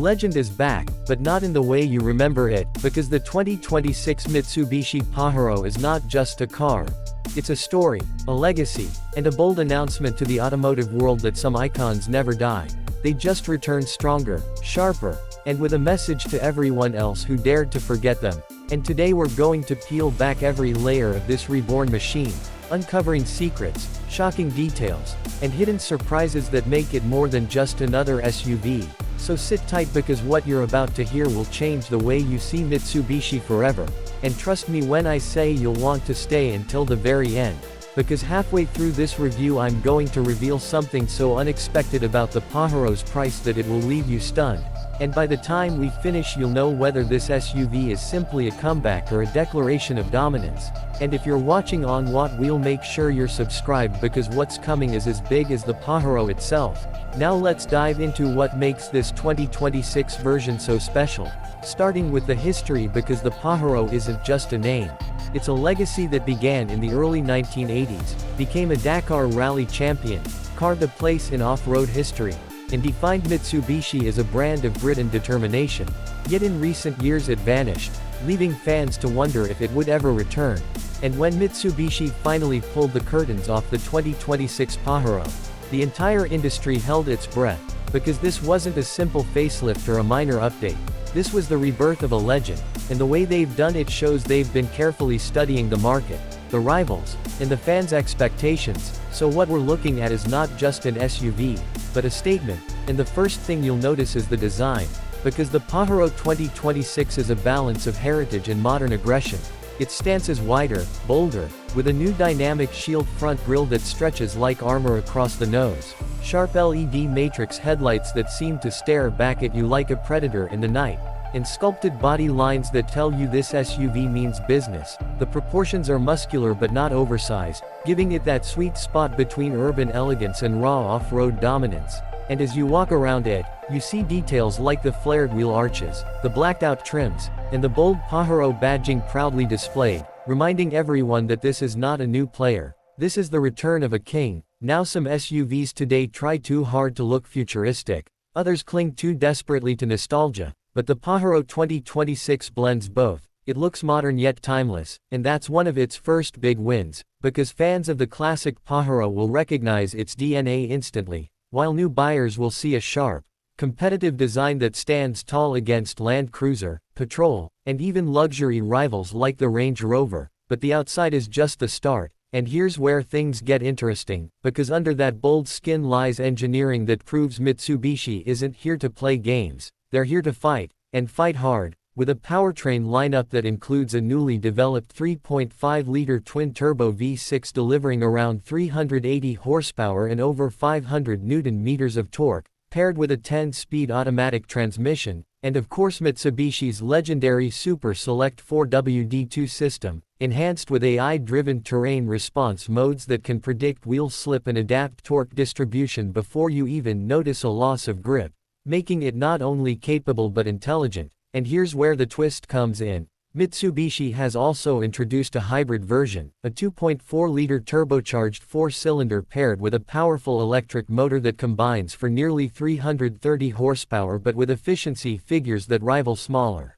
legend is back, but not in the way you remember it, because the 2026 Mitsubishi Pajero is not just a car. It's a story, a legacy, and a bold announcement to the automotive world that some icons never die. They just return stronger, sharper, and with a message to everyone else who dared to forget them. And today we're going to peel back every layer of this reborn machine, uncovering secrets, shocking details, and hidden surprises that make it more than just another SUV. So sit tight, because what you're about to hear will change the way you see Mitsubishi forever. And trust me when I say you'll want to stay until the very end. Because halfway through this review I'm going to reveal something so unexpected about the Pajero's price that it will leave you stunned. And by the time we finish you'll know whether this SUV is simply a comeback or a declaration of dominance. And if you're watching on What Wheel, make sure you're subscribed, because what's coming is as big as the Pajero itself. Now let's dive into what makes this 2026 version so special. Starting with the history, because the Pajero isn't just a name. It's a legacy that began in the early 1980s, became a Dakar rally champion, carved a place in off-road history, and defined Mitsubishi as a brand of grit and determination. Yet in recent years it vanished, leaving fans to wonder if it would ever return. And when Mitsubishi finally pulled the curtains off the 2026 Pajero, the entire industry held its breath, because this wasn't a simple facelift or a minor update. This was the rebirth of a legend, and the way they've done it shows they've been carefully studying the market, the rivals, and the fans' expectations. So what we're looking at is not just an SUV, but a statement. And the first thing you'll notice is the design, because the Pajero 2026 is a balance of heritage and modern aggression. Its stance is wider, bolder, with a new dynamic shield front grille that stretches like armor across the nose, sharp LED matrix headlights that seem to stare back at you like a predator in the night, and sculpted body lines that tell you this SUV means business. The proportions are muscular but not oversized, giving it that sweet spot between urban elegance and raw off-road dominance. And as you walk around it, you see details like the flared wheel arches, the blacked-out trims, and the bold Pajero badging proudly displayed, reminding everyone that this is not a new player. This is the return of a king. Now some SUVs today try too hard to look futuristic, others cling too desperately to nostalgia, but the Pajero 2026 blends both. It looks modern yet timeless, and that's one of its first big wins, because fans of the classic Pajero will recognize its DNA instantly, while new buyers will see a sharp, competitive design that stands tall against Land Cruiser, Patrol, and even luxury rivals like the Range Rover. But the outside is just the start. And here's where things get interesting, because under that bold skin lies engineering that proves Mitsubishi isn't here to play games. They're here to fight, and fight hard, with a powertrain lineup that includes a newly developed 3.5-liter twin-turbo V6 delivering around 380 horsepower and over 500 Newton-meters of torque, paired with a 10-speed automatic transmission, and of course Mitsubishi's legendary Super Select 4WD2 system, enhanced with AI-driven terrain response modes that can predict wheel slip and adapt torque distribution before you even notice a loss of grip, making it not only capable but intelligent. And here's where the twist comes in. Mitsubishi has also introduced a hybrid version, a 2.4-liter turbocharged 4-cylinder paired with a powerful electric motor that combines for nearly 330 horsepower but with efficiency figures that rival smaller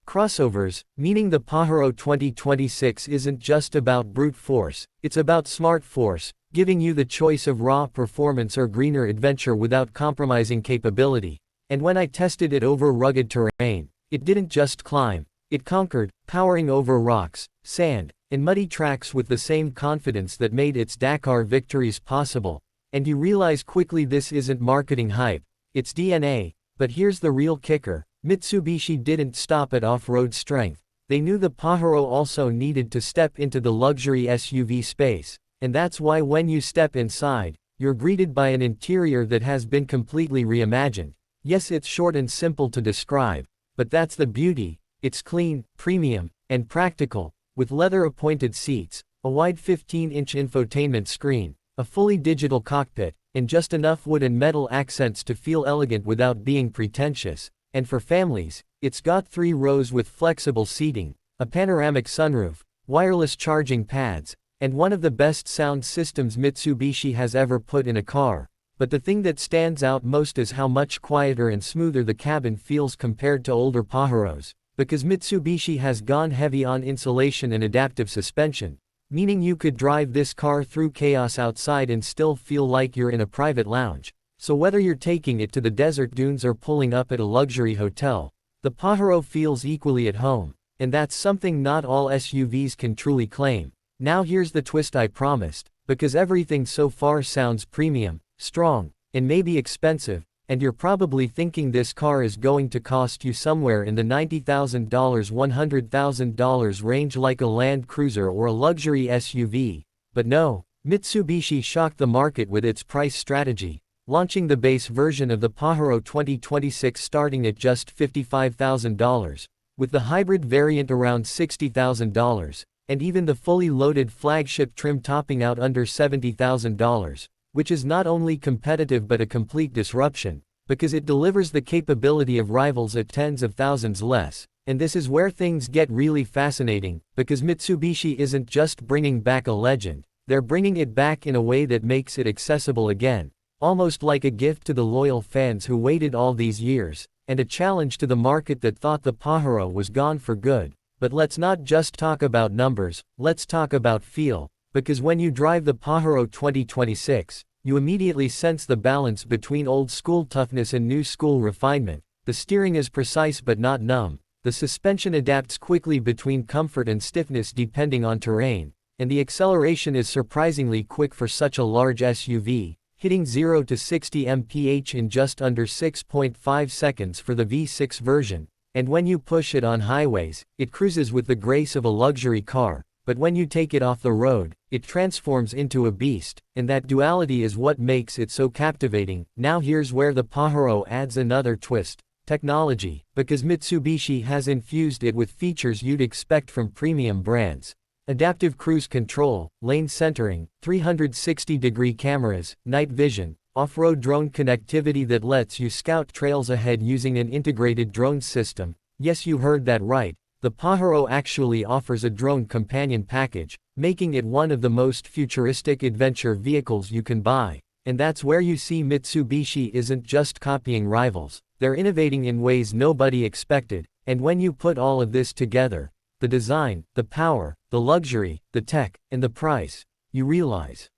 crossovers, meaning the Pajero 2026 isn't just about brute force, it's about smart force, giving you the choice of raw performance or greener adventure without compromising capability. And when I tested it over rugged terrain, it didn't just climb. It conquered, powering over rocks, sand, and muddy tracks with the same confidence that made its Dakar victories possible. And you realize quickly this isn't marketing hype, it's DNA. But here's the real kicker. Mitsubishi didn't stop at off-road strength. They knew the Pajero also needed to step into the luxury SUV space. And that's why when you step inside, you're greeted by an interior that has been completely reimagined. Yes, it's short and simple to describe, but that's the beauty. It's clean, premium, and practical, with leather-appointed seats, a wide 15-inch infotainment screen, a fully digital cockpit, and just enough wood and metal accents to feel elegant without being pretentious. And for families, it's got 3 rows with flexible seating, a panoramic sunroof, wireless charging pads, and one of the best sound systems Mitsubishi has ever put in a car. But the thing that stands out most is how much quieter and smoother the cabin feels compared to older Pajeros, because Mitsubishi has gone heavy on insulation and adaptive suspension, meaning you could drive this car through chaos outside and still feel like you're in a private lounge. So whether you're taking it to the desert dunes or pulling up at a luxury hotel, the Pajero feels equally at home, and that's something not all SUVs can truly claim. Now here's the twist I promised, because everything so far sounds premium, strong, and maybe expensive, and you're probably thinking this car is going to cost you somewhere in the $90,000 $100,000 range like a Land Cruiser or a luxury SUV. But no, Mitsubishi shocked the market with its price strategy, launching the base version of the Pajero 2026 starting at just $55,000, with the hybrid variant around $60,000, and even the fully loaded flagship trim topping out under $70,000, which is not only competitive but a complete disruption, because it delivers the capability of rivals at tens of thousands less. And this is where things get really fascinating, because Mitsubishi isn't just bringing back a legend, they're bringing it back in a way that makes it accessible again, almost like a gift to the loyal fans who waited all these years, and a challenge to the market that thought the Pajero was gone for good. But let's not just talk about numbers, let's talk about feel, because when you drive the Pajero 2026, you immediately sense the balance between old-school toughness and new-school refinement. The steering is precise but not numb, the suspension adapts quickly between comfort and stiffness depending on terrain, and the acceleration is surprisingly quick for such a large SUV, hitting 0 to 60 mph in just under 6.5 seconds for the V6 version. And when you push it on highways, it cruises with the grace of a luxury car, but when you take it off the road, it transforms into a beast, and that duality is what makes it so captivating. Now here's where the Pajero adds another twist: technology, because Mitsubishi has infused it with features you'd expect from premium brands. Adaptive cruise control, lane centering, 360-degree cameras, night vision, off-road drone connectivity that lets you scout trails ahead using an integrated drone system. Yes, you heard that right, the Pajero actually offers a drone companion package, making it one of the most futuristic adventure vehicles you can buy. And that's where you see Mitsubishi isn't just copying rivals, they're innovating in ways nobody expected. And when you put all of this together, the design, the power, the luxury, the tech, and the price, you realize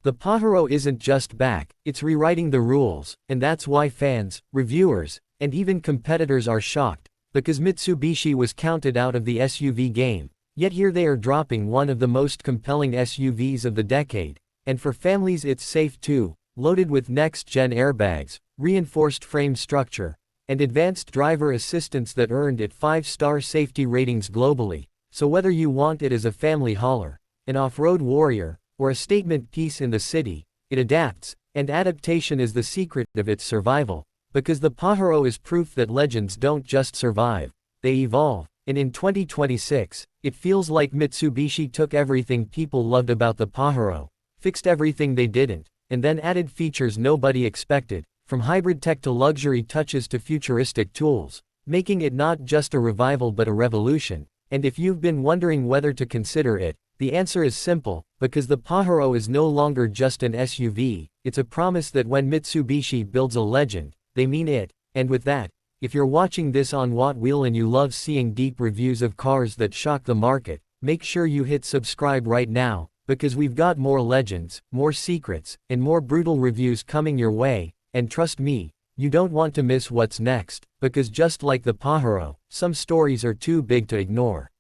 the Pajero isn't just back, it's rewriting the rules. And that's why fans, reviewers, and even competitors are shocked, because Mitsubishi was counted out of the SUV game, yet here they are dropping one of the most compelling SUVs of the decade. And for families it's safe too, loaded with next-gen airbags, reinforced frame structure, and advanced driver assistance that earned it 5-star safety ratings globally. So whether you want it as a family hauler, an off-road warrior, or a statement piece in the city, it adapts, and adaptation is the secret of its survival, because the Pajero is proof that legends don't just survive, they evolve. And in 2026, it feels like Mitsubishi took everything people loved about the Pajero, fixed everything they didn't, and then added features nobody expected, from hybrid tech to luxury touches to futuristic tools, making it not just a revival but a revolution. And if you've been wondering whether to consider it, the answer is simple, because the Pajero is no longer just an SUV, it's a promise that when Mitsubishi builds a legend, they mean it. And with that, if you're watching this on What Wheel and you love seeing deep reviews of cars that shock the market, make sure you hit subscribe right now, because we've got more legends, more secrets, and more brutal reviews coming your way. And trust me, you don't want to miss what's next, because just like the Pajero, some stories are too big to ignore.